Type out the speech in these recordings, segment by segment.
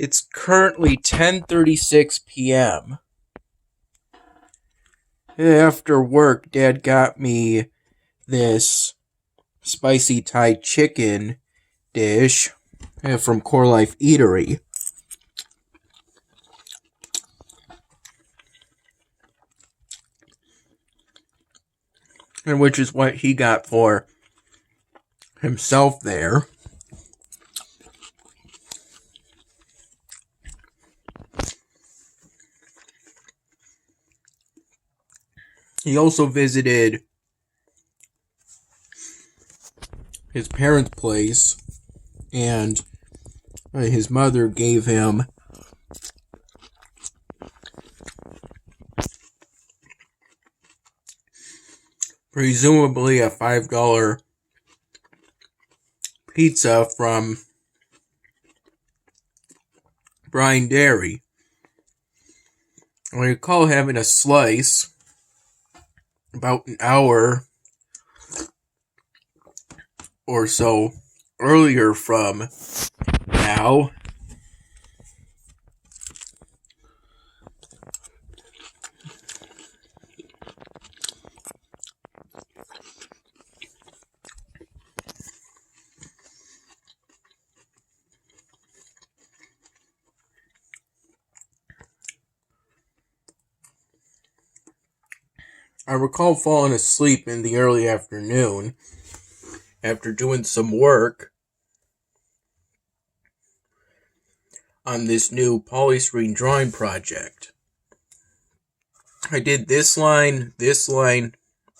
It's currently 10:36 p.m. After work, Dad got me this spicy Thai chicken dish from Core Life Eatery. And which is what he got for himself there. He also visited his parents' place, and his mother gave him presumably a $5 pizza from Brian Dairy. I recall having a slice about an hour or so earlier from now. I recall falling asleep in the early afternoon after doing some work on this new polystyrene drawing project. I did this line,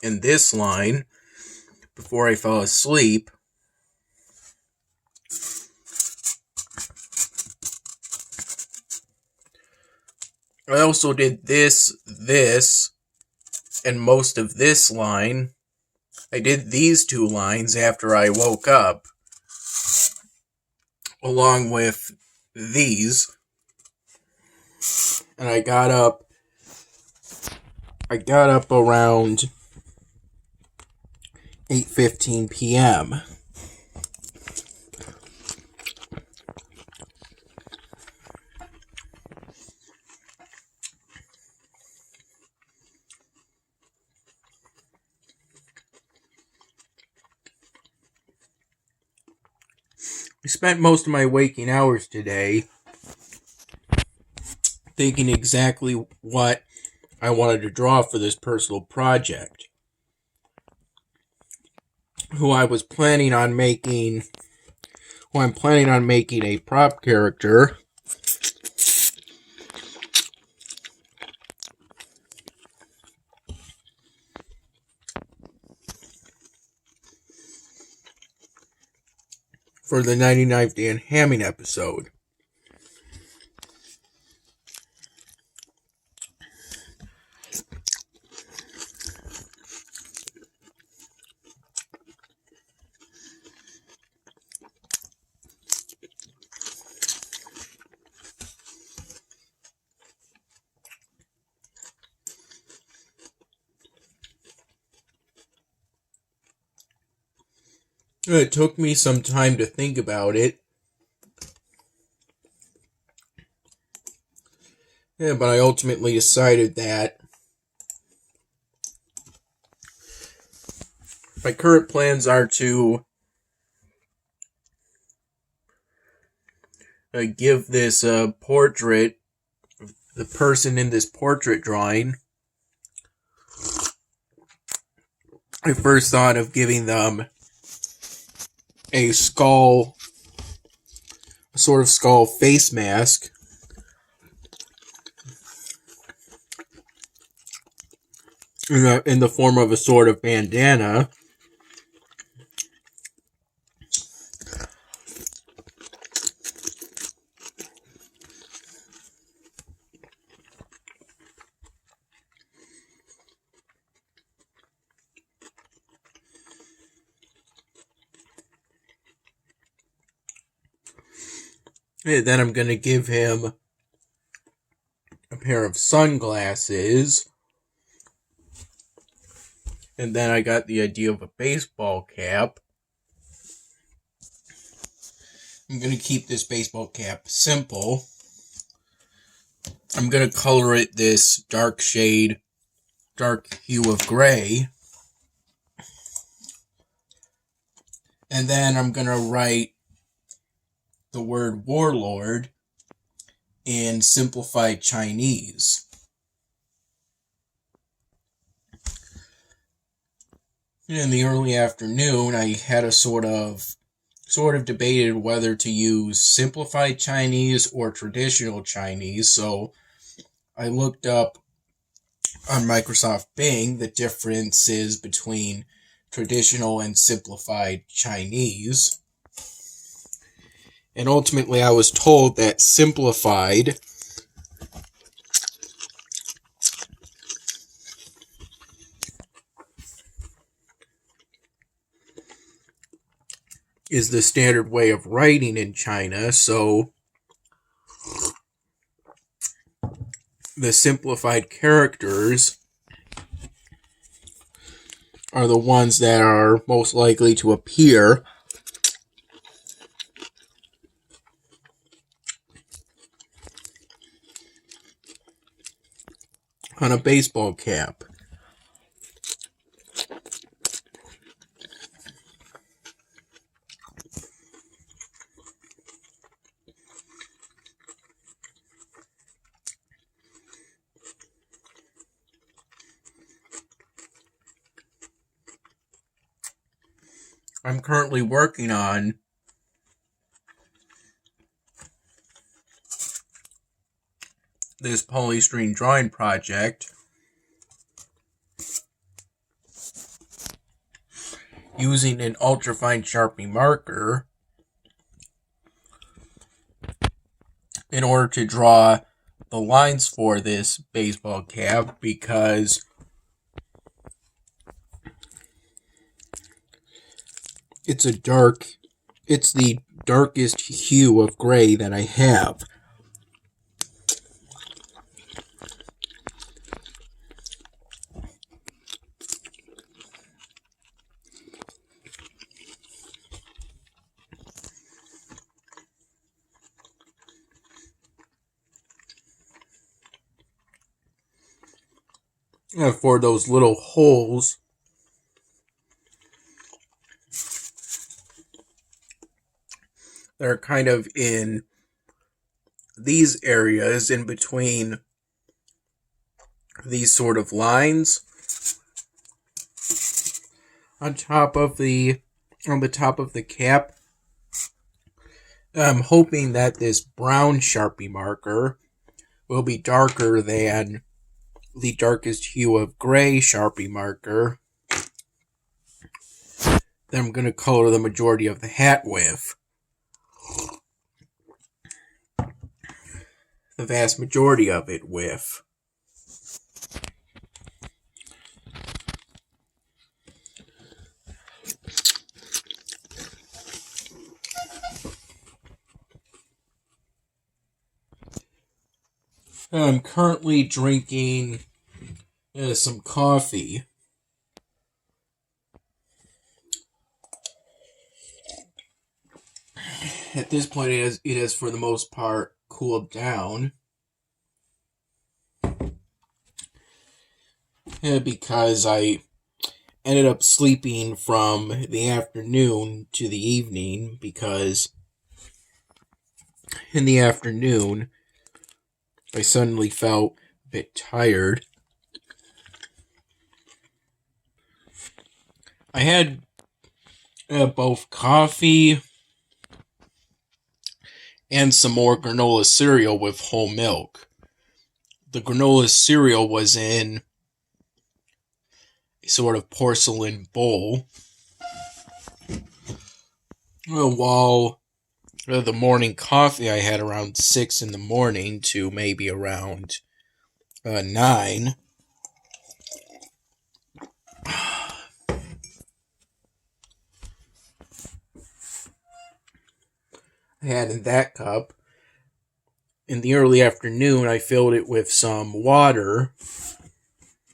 and this line before I fell asleep. I also did this, and most of this line. I did these two lines after I woke up, along with these, and I got up around 8:15 p.m. I spent most of my waking hours today thinking exactly what I wanted to draw for this personal project. I'm planning on making a prop character for the 99th Dan Hamming episode. It took me some time to think about it. But I ultimately decided that my current plans are to give this portrait, the person in this portrait drawing, I first thought of giving them a skull, a sort of skull face mask. In the form of a sort of bandana. And then I'm going to give him a pair of sunglasses. And then I got the idea of a baseball cap. I'm going to keep this baseball cap simple. I'm going to color it this dark hue of gray. And then I'm going to write the word warlord in simplified Chinese. In the early afternoon, I had a sort of debated whether to use simplified Chinese or traditional Chinese, so I looked up on Microsoft Bing the differences between traditional and simplified Chinese. And ultimately, I was told that simplified is the standard way of writing in China, so the simplified characters are the ones that are most likely to appear on a baseball cap. I'm currently working on this polystyrene drawing project using an ultrafine Sharpie marker in order to draw the lines for this baseball cap, because it's the darkest hue of gray that I have. For those little holes, they're kind of in these areas in between these sort of lines on the top of the cap. I'm hoping that this brown Sharpie marker will be darker than the darkest hue of gray Sharpie marker that I'm going to color the majority of the hat with. The vast majority of it with. I'm currently drinking some coffee. At this point, it has for the most part cooled down. Because I ended up sleeping from the afternoon to the evening, because in the afternoon I suddenly felt a bit tired. I had both coffee and some more granola cereal with whole milk. The granola cereal was in a sort of porcelain bowl, while the morning coffee I had around 6 in the morning to maybe around 9. I had in that cup. In the early afternoon, I filled it with some water,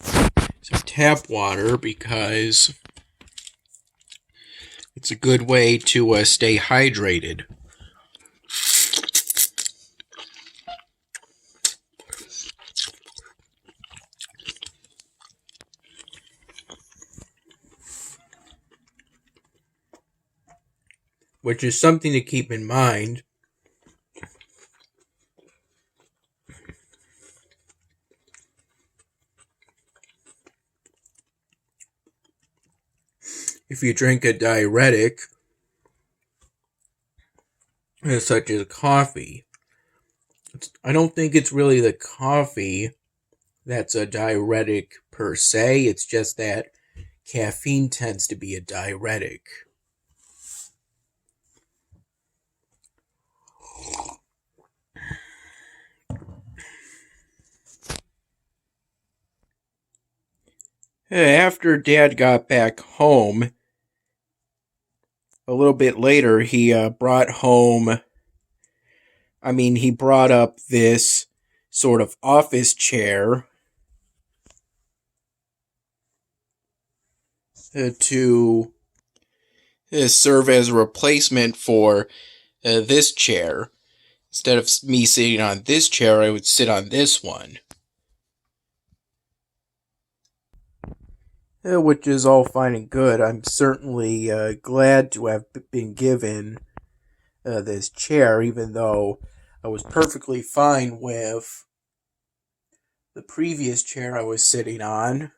some tap water, because it's a good way to stay hydrated. which is something to keep in mind. If you drink a diuretic, such as coffee, I don't think it's really the coffee that's a diuretic per se. It's just that caffeine tends to be a diuretic. After Dad got back home, a little bit later, he brought up this sort of office chair to serve as a replacement for this chair. Instead of me sitting on this chair, I would sit on this one. Which is all fine and good. I'm certainly glad to have been given this chair, even though I was perfectly fine with the previous chair I was sitting on.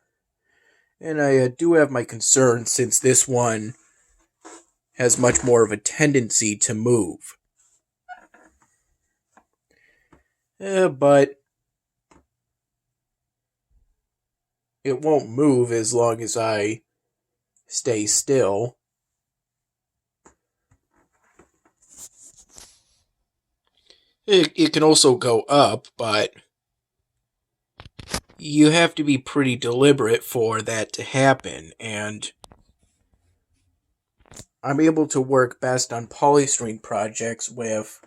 And I do have my concerns, since this one has much more of a tendency to move. But it won't move as long as I stay still. It can also go up, but you have to be pretty deliberate for that to happen, and I'm able to work best on polystyrene projects with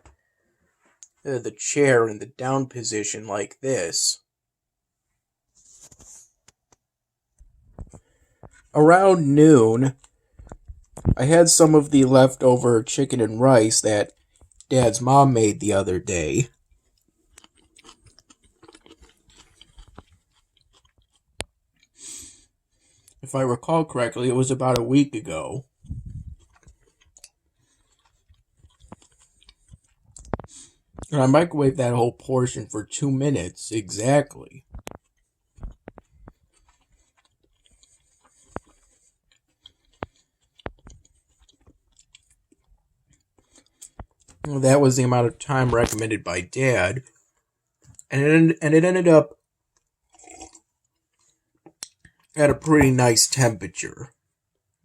the chair in the down position like this. Around noon, I had some of the leftover chicken and rice that Dad's mom made the other day. If I recall correctly, it was about a week ago. And I microwaved that whole portion for 2 minutes exactly. Well, that was the amount of time recommended by Dad. And it ended up at a pretty nice temperature.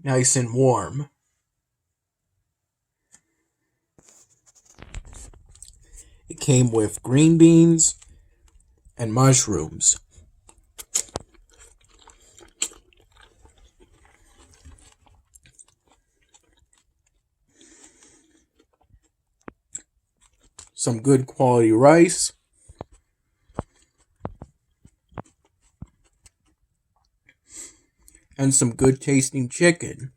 Nice and warm. It came with green beans and mushrooms. Some good quality rice. And some good tasting chicken.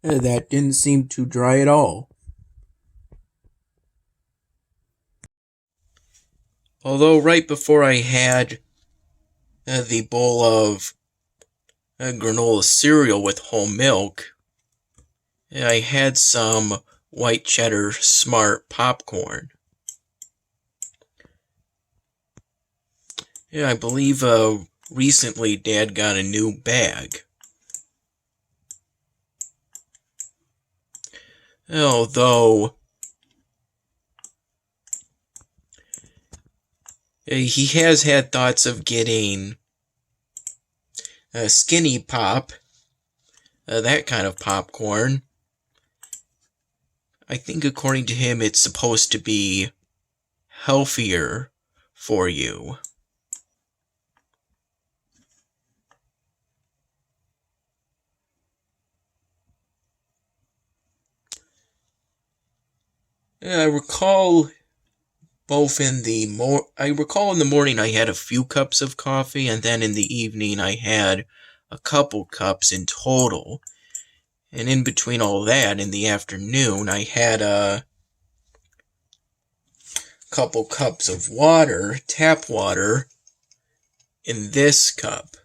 That didn't seem too dry at all. Although right before I had the bowl of granola cereal with whole milk, I had some white cheddar Smart popcorn. Yeah, I believe recently Dad got a new bag. Although he has had thoughts of getting a Skinny Pop, that kind of popcorn. I think according to him it's supposed to be healthier for you. I recall in the morning I had a few cups of coffee, and then in the evening I had a couple cups in total. And in between all that, in the afternoon, I had a couple cups of water, tap water, in this cup.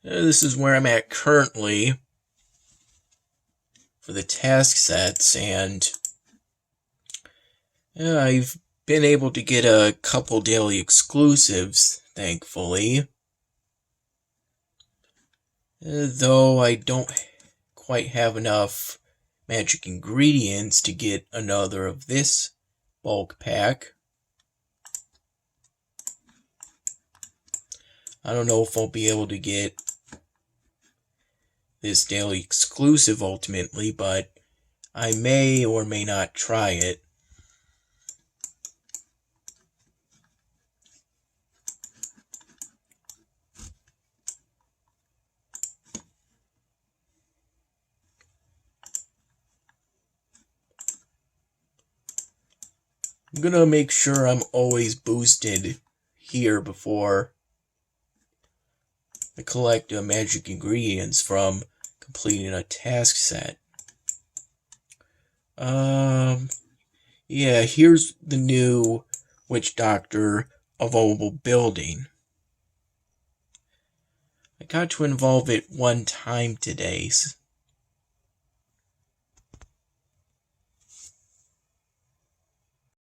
This is where I'm at currently for the task sets, and I've been able to get a couple daily exclusives, thankfully. Though I don't quite have enough magic ingredients to get another of this bulk pack. I don't know if I'll be able to get this daily exclusive ultimately, but I may or may not try it. I'm gonna make sure I'm always boosted here before I collect magic ingredients from completing a task set. Yeah, here's the new Witch Doctor evolvable building. I got to involve it one time today,